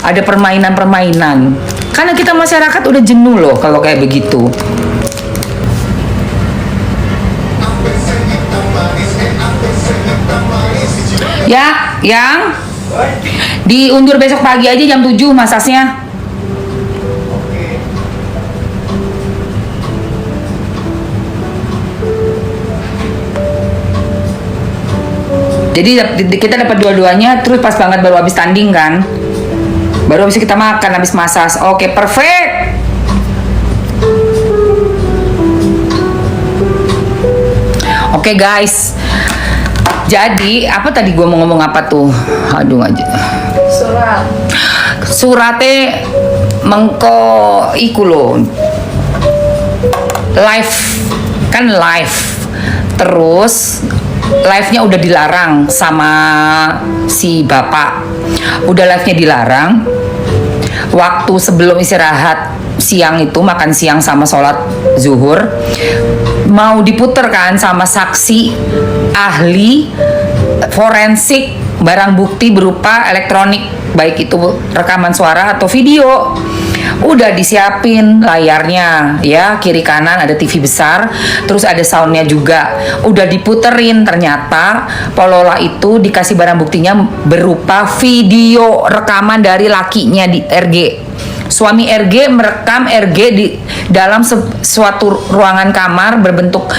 ada permainan-permainan. Karena kita masyarakat udah jenuh loh kalau kayak begitu. Ya, yang diundur besok pagi aja jam 7 masasnya. Jadi kita dapat dua-duanya, terus pas banget baru habis tanding kan. Baru habis kita makan, habis masas. Oke, perfect. Oke guys. Jadi, apa tadi gue mau ngomong apa tuh? Aduh aja. Surate mengko iku lo. Live. Kan live. Terus live-nya udah dilarang sama si bapak. Udah live-nya dilarang. Waktu sebelum istirahat siang itu, makan siang sama sholat zuhur, mau diputer kan sama saksi ahli forensik barang bukti berupa elektronik, baik itu rekaman suara atau video. Udah disiapin layarnya ya, kiri kanan ada TV besar, terus ada soundnya juga, udah diputerin. Ternyata Polola itu dikasih barang buktinya berupa video rekaman dari lakinya di RG. Suami RG merekam RG di dalam suatu ruangan kamar berbentuk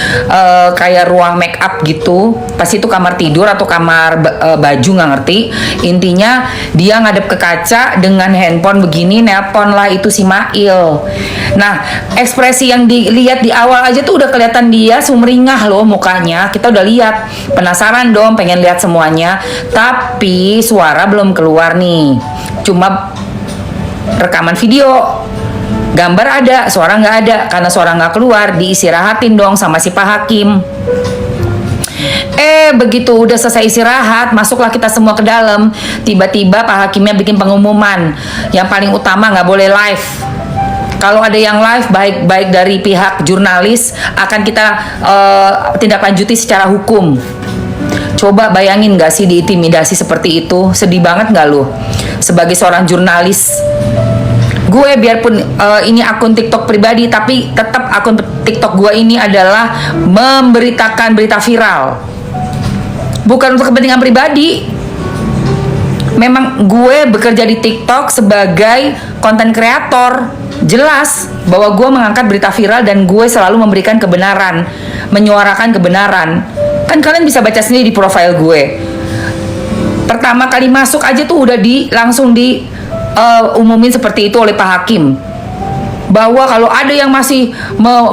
kayak ruang make up gitu. Pas itu kamar tidur atau kamar baju nggak ngerti. Intinya dia ngadep ke kaca dengan handphone begini, nelpon lah itu si Mail. Nah, ekspresi yang dilihat di awal aja tuh udah kelihatan dia sumringah loh mukanya. Kita udah lihat, penasaran dong, pengen lihat semuanya. Tapi suara belum keluar nih. Cuma rekaman video, gambar ada, suara nggak ada. Karena suara nggak keluar, diistirahatin dong sama si Pak Hakim. Begitu udah selesai istirahat, masuklah kita semua ke dalam. Tiba-tiba Pak Hakimnya bikin pengumuman, yang paling utama nggak boleh live. Kalau ada yang live, baik dari pihak jurnalis akan kita tindak lanjuti secara hukum. Coba bayangin gak sih diintimidasi seperti itu? Sedih banget gak lu? Sebagai seorang jurnalis, gue biarpun ini akun TikTok pribadi, tapi tetap akun TikTok gue ini adalah memberitakan berita viral, bukan untuk kepentingan pribadi. Memang gue bekerja di TikTok sebagai konten kreator. Jelas bahwa gue mengangkat berita viral dan gue selalu memberikan kebenaran, menyuarakan kebenaran. Kan kalian bisa baca sendiri di profil gue. Pertama kali masuk aja tuh udah langsung umumin seperti itu oleh Pak Hakim, bahwa kalau ada yang masih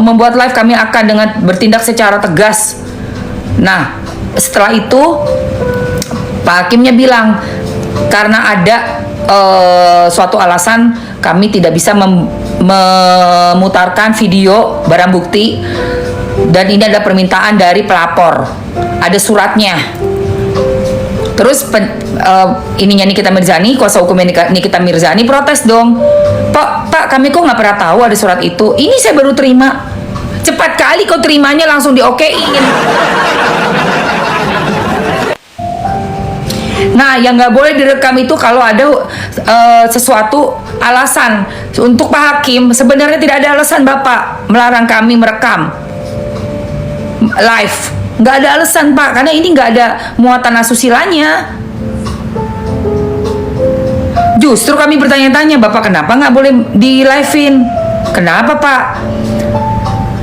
membuat live, kami akan dengan bertindak secara tegas. Nah, setelah itu Pak Hakimnya bilang, karena ada suatu alasan kami tidak bisa memutarkan video barang bukti, dan ini ada permintaan dari pelapor, ada suratnya. Terus ininya Nikita Mirzani, kuasa hukumnya Nikita Mirzani protes dong. Pak, kami kok nggak pernah tahu ada surat itu. Ini saya baru terima. Cepat kali kau terimanya, langsung diokein. Nah, yang nggak boleh direkam itu kalau ada sesuatu alasan. Untuk Pak Hakim, sebenarnya tidak ada alasan Bapak melarang kami merekam live. Nggak ada alasan Pak, karena ini nggak ada muatan asustilanya. Justru kami bertanya-tanya, Bapak kenapa nggak boleh di live-in? Kenapa Pak?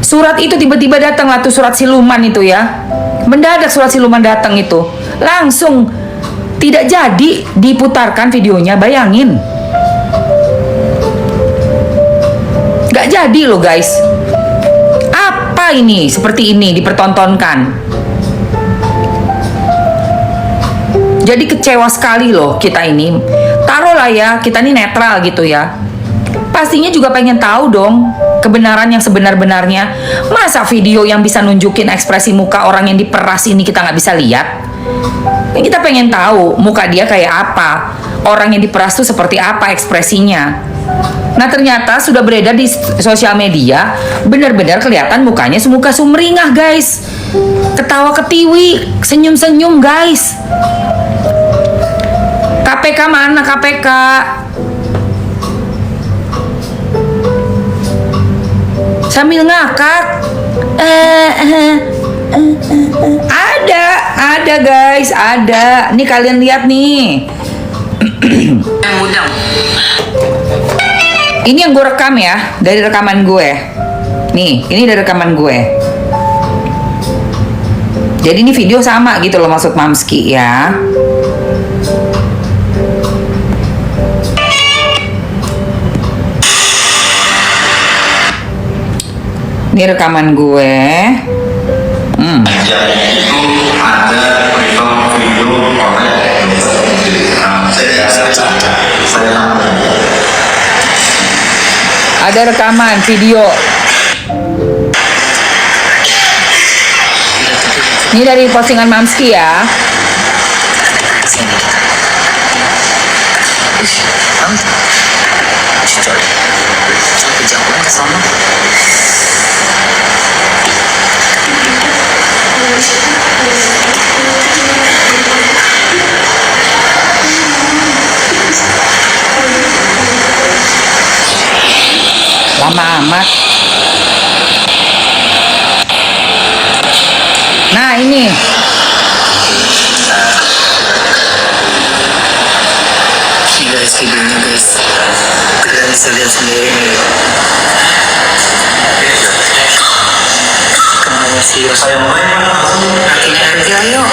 Surat itu tiba-tiba datang lah tuh, surat siluman itu ya. Mendadak surat siluman datang itu, langsung tidak jadi diputarkan videonya. Bayangin, nggak jadi loh guys. Apa ini seperti ini dipertontonkan? Jadi kecewa sekali loh kita ini. Taruhlah ya, kita ini netral gitu ya. Pastinya juga pengen tahu dong kebenaran yang sebenar-benarnya. Masa video yang bisa nunjukin ekspresi muka orang yang diperas ini kita nggak bisa lihat? Kita pengen tahu muka dia kayak apa, orang yang diperas itu seperti apa ekspresinya. Nah, ternyata sudah beredar di sosial media, benar-benar kelihatan mukanya semuka sumringah guys, ketawa ketiwi, senyum-senyum guys. KPK mana KPK? sambil ngakak. Ada guys, ada. Nih kalian lihat nih. Ini yang gue rekam ya, dari rekaman gue. Nih, ini dari rekaman gue. Jadi ini video sama gitu loh maksud Mamski ya. Ini rekaman gue. Itu ada video oleh Ada rekaman video. Ini dari postingan Mamski ya. Lama amat. Nah ini. Guys, videonya guys, kalian bisa lihat sendiri nih. Kenapa sih akhirnya harga yuk.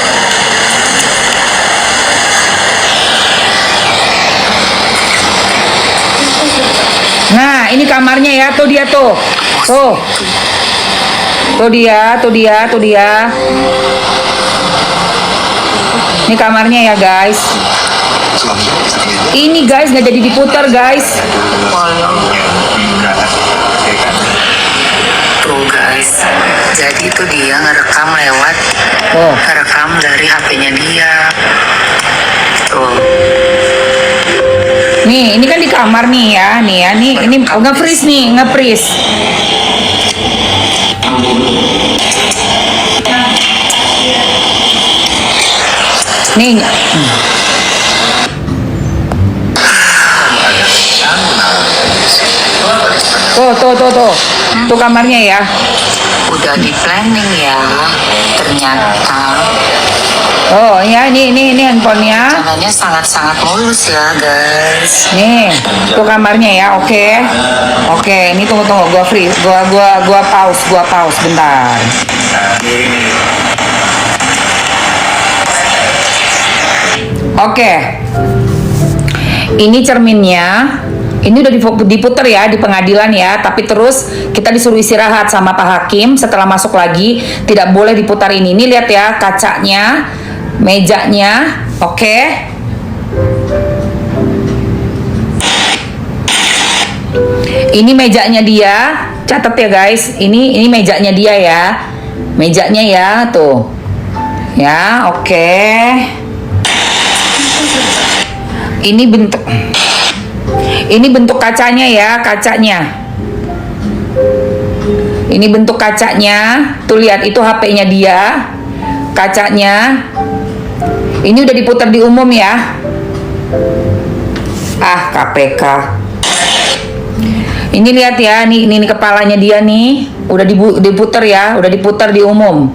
Nah ini kamarnya ya, tuh dia tuh. Tuh dia. Ini kamarnya ya guys. Ini guys nggak jadi diputar guys. Tuh guys, jadi itu dia ngerekam lewat ngerekam dari HP-nya dia. Tuh. Nih, ini kan di kamar nih ya, ini nge-freeze nih, nge-freeze. Nih. Tuh. Tuh kamarnya ya. Udah di planning ya, ternyata. Oh ya, ini handphonenya. Jalannya sangat-sangat mulus ya guys. Nih, tuh kamarnya ya. Oke, ini tunggu, gua freeze, gua pause bentar. Oke. Ini cerminnya. Ini udah diputer ya di pengadilan ya, tapi terus kita disuruh istirahat sama Pak Hakim. Setelah masuk lagi tidak boleh diputar ini. Ini lihat ya kacanya, mejanya, oke. Ini mejanya dia, catat ya guys. Ini mejanya dia ya, mejanya ya tuh, ya oke. Ini bentuk kacanya ya, kacanya. Ini bentuk kacanya. Tuh lihat itu HP-nya dia. Kacanya. Ini udah diputar di umum ya. Ah, KPK. Ini lihat ya, ini kepalanya dia nih. Udah diputar ya, udah diputar di umum.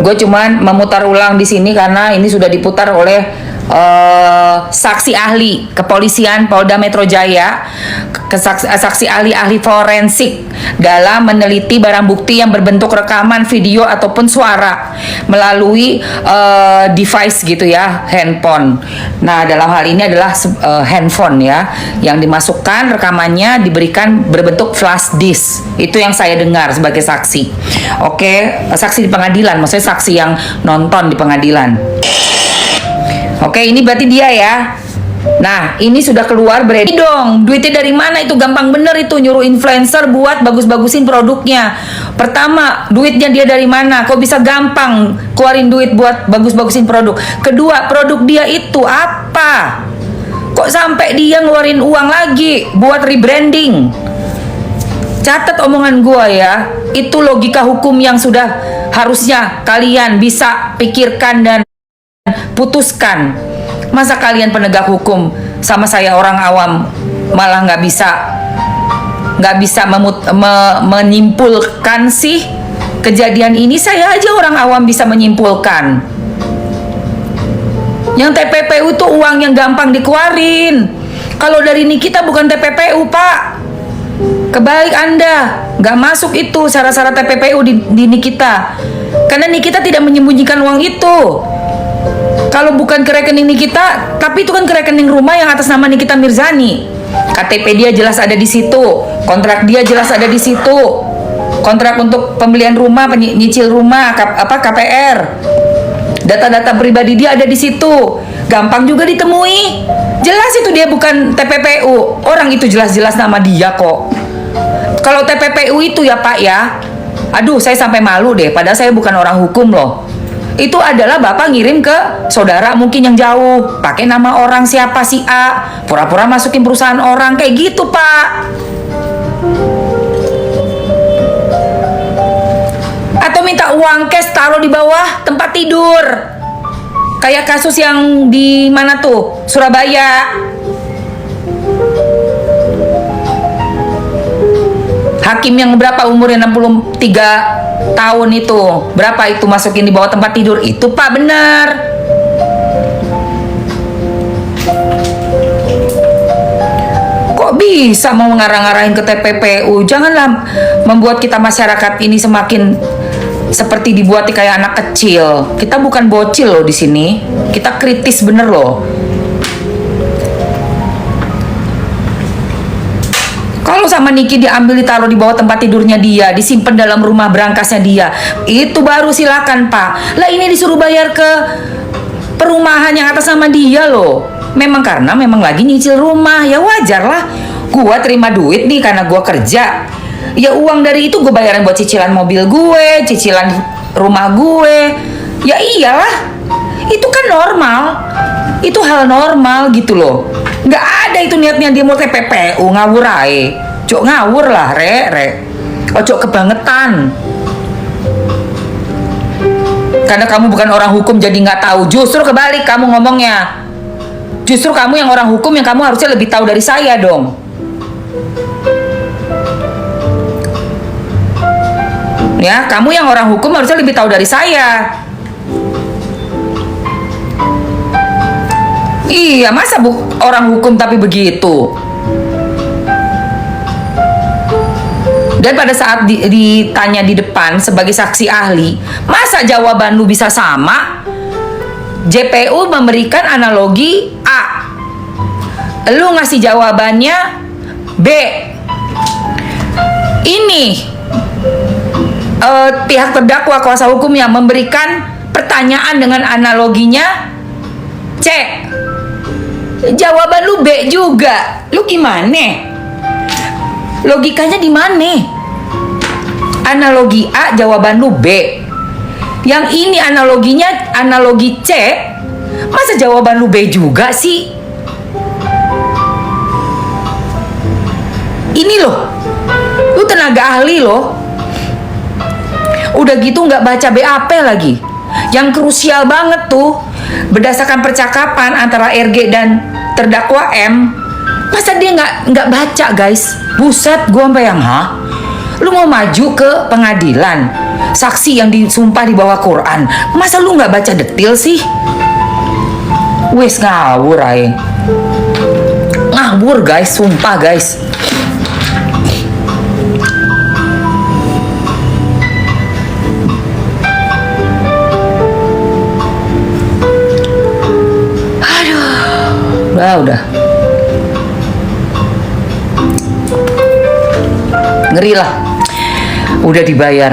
Gue cuman memutar ulang di sini karena ini sudah diputar oleh saksi ahli kepolisian Polda Metro Jaya, saksi ahli forensik dalam meneliti barang bukti yang berbentuk rekaman video ataupun suara melalui device gitu ya, handphone. Nah dalam hal ini adalah handphone ya, yang dimasukkan rekamannya diberikan berbentuk flash disk. Itu yang saya dengar sebagai saksi. Oke, saksi di pengadilan, maksudnya saksi yang nonton di pengadilan. Oke, ini berarti dia ya. Nah, ini sudah keluar beredar dong. Duitnya dari mana itu? Gampang bener itu nyuruh influencer buat bagus-bagusin produknya. Pertama, duitnya dia dari mana? Kok bisa gampang keluarin duit buat bagus-bagusin produk? Kedua, produk dia itu apa? Kok sampai dia ngeluarin uang lagi buat rebranding? Catat omongan gua ya. Itu logika hukum yang sudah harusnya kalian bisa pikirkan dan putuskan. Masa kalian penegak hukum sama saya orang awam malah nggak bisa nggak bisa menyimpulkan sih kejadian ini? Saya aja orang awam bisa menyimpulkan. Yang TPPU itu uang yang gampang dikeluarin. Kalau dari Nikita bukan TPPU, Pak. Kebalik Anda, nggak masuk itu syarat-syarat TPPU di Nikita. Karena Nikita tidak menyembunyikan uang itu. Kalau bukan ke rekening Nikita, tapi itu kan ke rekening rumah yang atas nama Nikita Mirzani. KTP dia jelas ada di situ, kontrak dia jelas ada di situ. Kontrak untuk pembelian rumah, nyicil rumah, KPR. Data-data pribadi dia ada di situ. Gampang juga ditemui. Jelas itu dia bukan TPPU. Orang itu jelas-jelas nama dia kok. Kalau TPPU itu ya Pak ya, aduh saya sampai malu deh, padahal saya bukan orang hukum loh. Itu adalah Bapak ngirim ke saudara mungkin yang jauh, pakai nama orang siapa si A, pura-pura masukin perusahaan orang, kayak gitu Pak. Atau minta uang cash taruh di bawah tempat tidur. Kayak kasus yang di mana tuh? Surabaya. Hakim yang berapa umurnya 63 tahun itu, berapa itu masukin di bawah tempat tidur itu Pak, benar. Kok bisa mau ngarang-ngarahin ke TPPU? Janganlah membuat kita masyarakat ini semakin seperti dibuat kayak anak kecil. Kita bukan bocil loh di sini. Kita kritis bener loh. Kalau sama Niki diambil ditaruh di bawah tempat tidurnya dia, disimpan dalam rumah berangkasnya dia, itu baru silakan Pak. Lah ini disuruh bayar ke perumahan yang atas nama dia loh. Memang karena memang lagi nyicil rumah, ya wajar lah. Gua terima duit nih karena gua kerja. Ya uang dari itu gue bayarin buat cicilan mobil gue, cicilan rumah gue. Ya iyalah, itu kan normal. Itu hal normal gitu loh. Nggak ada itu niatnya dia mau TPPU, ngawur ae. Cok ngawur lah, re. Ojo kebangetan. Karena kamu bukan orang hukum jadi nggak tahu. Justru kebalik kamu ngomongnya. Justru kamu yang orang hukum yang kamu harusnya lebih tahu dari saya dong. Ya, kamu yang orang hukum harusnya lebih tahu dari saya. Iya, masa orang hukum tapi begitu? Dan pada saat ditanya di depan sebagai saksi ahli, masa jawaban lu bisa sama? JPU memberikan analogi A, lu ngasih jawabannya B. Ini pihak terdakwa kuasa hukum yang memberikan pertanyaan dengan analoginya C. Jawaban lu B juga. Lu gimana? Logikanya di mana? Analogi A, jawaban lu B. Yang ini analoginya analogi C. Masa jawaban lu B juga sih? Ini loh. Lu tenaga ahli loh. Udah gitu nggak baca BAP lagi. Yang krusial banget tuh, berdasarkan percakapan antara RG dan terdakwa M, masa dia nggak baca guys? Buset, gua sampai yang lu mau maju ke pengadilan, saksi yang disumpah di bawah Quran, masa lu nggak baca detail sih? Wes ngawur aja, ngawur guys, sumpah guys. Udah ngeri lah, udah dibayar.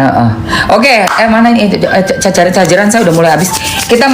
Oke, mana ini cajaran saya udah mulai habis. Kita